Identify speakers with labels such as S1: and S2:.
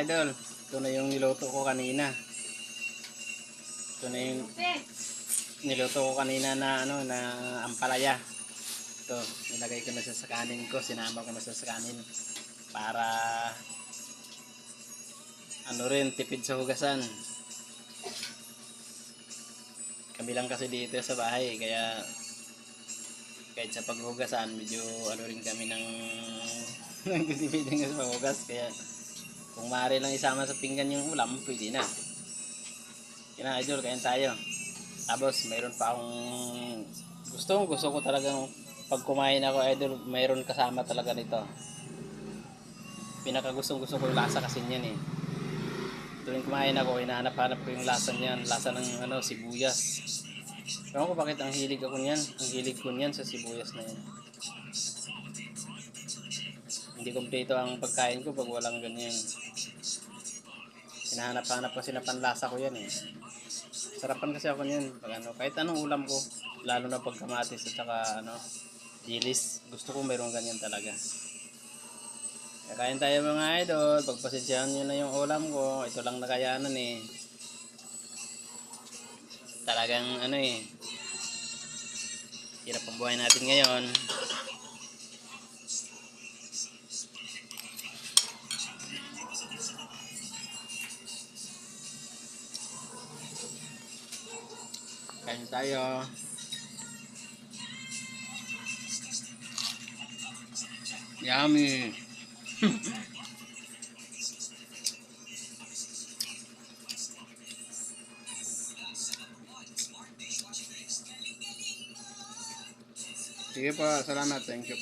S1: idol. Ito na yung niluto ko kanina. Ito na yung niluto ko kanina na na ampalaya. Ito, nilagay ko na sa kanin ko, sinama ko na sa kanin para tipid sa hugasan. Kami lang kasi dito sa bahay, kaya kahit sa paghugasan medyo rin kami ng nagtitipid ng sa paghugas, kaya kung maaari lang isama sa pinggan yung ulam, pwede na. Kina idol, kain tayo. Tapos mayroon pa akong gusto ko talagang pag kumain ako idol, mayroon kasama talaga nito. Pinakagustong gusto ko yung lasa kasi niyan eh. Tuwing kumain ako, hinahanap-hanap ko yung lasa niyan, lasa ng sibuyas. Ewan ko bakit ang hilig ko niyan sa sibuyas na yan. Hindi kompleto ang pagkain ko pag walang ganyan. Hinahanap-hanap kasi na panlasa ko yan eh. Sarapan kasi ako niyan pag kahit anong ulam ko, lalo na pag kamatis at saka dilis, gusto ko mayroong ganyan talaga. Kaya kain tayo mga idol, pagpasensyahan nyo na yung ulam ko, ito lang nakayanan eh. Talagang hirap ang buhay natin ngayon. Kain tayo. Yummy. Sige po, salamat. Thank you.